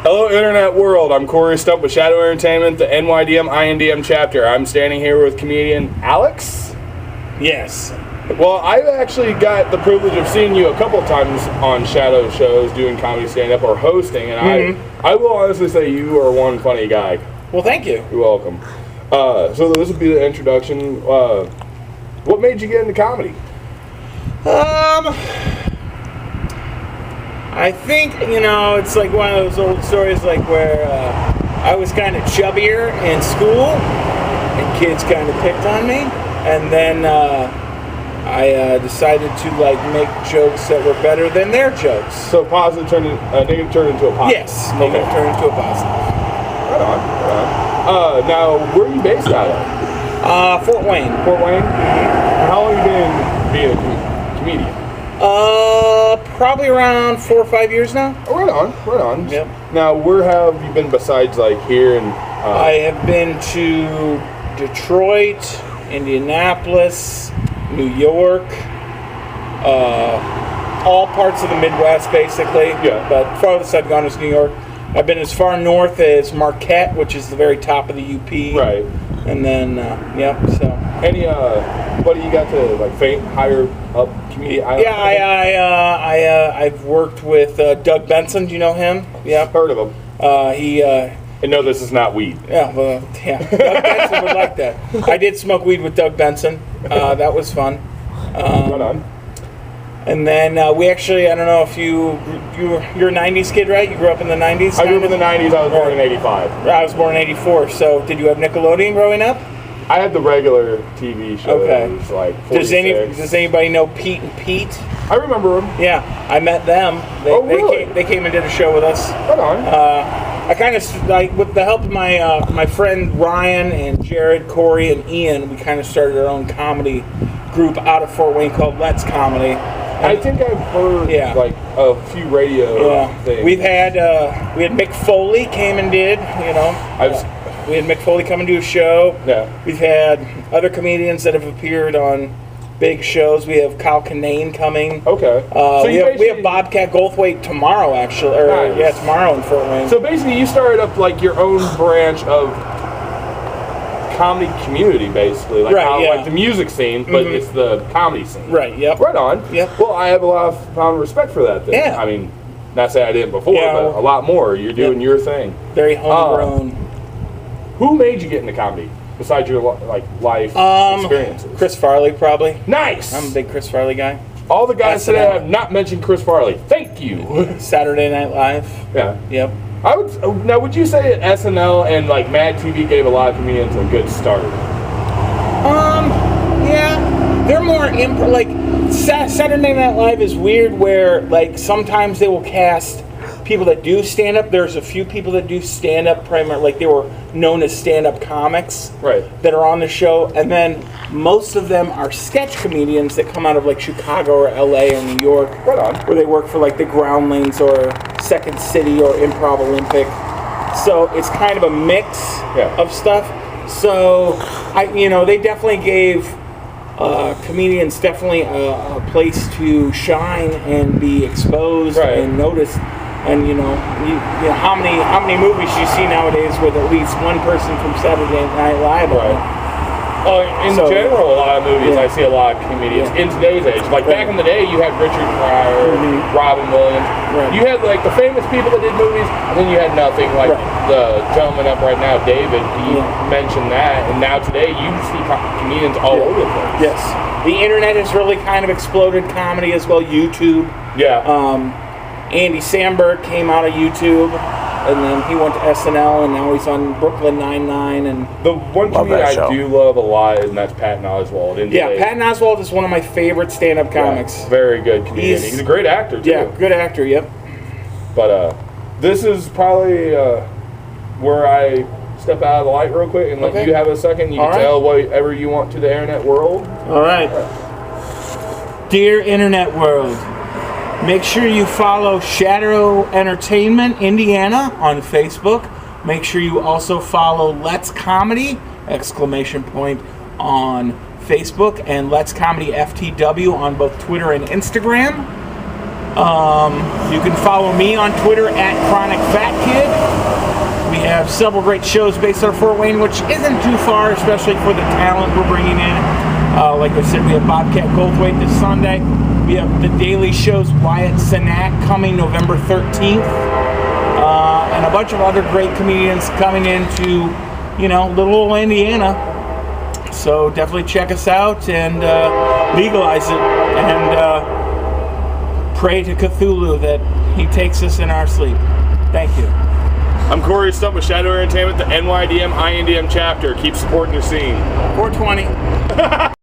Hello, Internet world. I'm Cory Stump with Shadow Entertainment, the NYDM INDM chapter. I'm standing here with comedian Alex. Yes. Well, I've actually got the privilege of seeing you a couple times on Shadow shows, doing comedy stand-up or hosting, and I will honestly say you are one funny guy. Well, thank you. You're welcome. So this will be the introduction. What made you get into comedy? I think, it's like one of those old stories like where I was kind of chubbier in school and kids kind of picked on me, and then I decided to make jokes that were better than their jokes. So positive negative turned into a positive. Yes, negative turned into a positive. Right on. Now, where are you based out of? Fort Wayne. Fort Wayne? And how long have you been being a comedian? Probably around 4 or 5 years now. Oh, right on. Yep. Now, where have you been besides here and? I have been to Detroit, Indianapolis, New York, all parts of the Midwest, basically. Yeah. But farthest I've gone is New York. I've been as far north as Marquette, which is the very top of the UP. Right. And then, so. Any, what do you got to, higher up community? I've worked with Doug Benson. Do you know him? Yeah. Heard of him. And no, this is not weed. Yeah, Doug Benson would like that. I did smoke weed with Doug Benson. That was fun. Right on. And then we actually, I don't know if you're a 90s kid, right? You grew up in the 90s? I grew up in the 90s. I was born in 85. I was born in 84. So did you have Nickelodeon growing up? I had the regular TV shows, Okay. 46. Does anybody know Pete and Pete? I remember them. Yeah, I met them. Really? They came and did a show with us. Right on. I kind of, with the help of my friend Ryan and Jared, Cory, and Ian, we kind of started our own comedy group out of Fort Wayne called Let's Comedy. I think I've heard a few radio things. We had Mick Foley came and did, we had Mick Foley come and do a show. Yeah. We've had other comedians that have appeared on big shows. We have Kyle Kinane coming. Okay. We have Bobcat Goldthwait tomorrow, actually. Nice. Tomorrow in Fort Wayne. So basically, you started up your own branch of comedy community, basically, like the music scene, but it's the comedy scene. Right. Yep. Right on. Yep. Well, I have a lot of respect for that. Then. Yeah. I mean, not saying I didn't before, but a lot more. You're doing your thing. Very homegrown. Who made you get into comedy besides your life experiences? Chris Farley, probably. Nice. I'm a big Chris Farley guy. All the guys today have not mentioned Chris Farley. Thank you. Saturday Night Live. Yeah. Yep. Would you say that SNL and Mad TV gave a lot of comedians a good start? Yeah. They're more Saturday Night Live is weird where sometimes they will cast people that do stand up. There's a few people that do stand up primarily, they were known as stand up comics, right, that are on the show, and then most of them are sketch comedians that come out of Chicago or LA or New York, right on, where they work for the Groundlings or Second City or Improv Olympic. So it's kind of a mix of stuff. So they definitely gave comedians definitely a place to shine and be exposed and noticed. And how many movies you see nowadays with at least one person from Saturday Night Live on it. In general, a lot of movies, I see a lot of comedians in today's age. Back in the day, you had Richard Pryor, Robin Williams. Right. You had the famous people that did movies, and then you had nothing. The gentleman up right now, David, he mentioned that. And now today, you see comedians all over the place. Yes. The internet has really kind of exploded comedy as well. YouTube. Yeah. Andy Samberg came out of YouTube, and then he went to SNL, and now he's on Brooklyn Nine-Nine. And the one comedian I do love a lot, and that's Patton Oswalt. Patton Oswalt is one of my favorite stand-up comics. Very good comedian. He's a great actor, too. Yeah, good actor, yep. But this is probably where I step out of the light real quick and let you have a second. You can tell whatever you want to the internet world. All right. Dear internet world, make sure you follow Shadow Entertainment Indiana on Facebook. Make sure you also follow Let's Comedy, ! on Facebook, and Let's Comedy FTW on both Twitter and Instagram. You can follow me on Twitter at Chronic Fat Kid. We have several great shows based out of Fort Wayne, which isn't too far, especially for the talent we're bringing in. Like I said, we have Bobcat Goldthwait this Sunday. We have the daily shows Wyatt Cenac coming November 13th. And a bunch of other great comedians coming into, little old Indiana. So definitely check us out and legalize it. And pray to Cthulhu that he takes us in our sleep. Thank you. I'm Cory Stump with Shadow Entertainment, the NYDM INDM chapter. Keep supporting your scene. 420.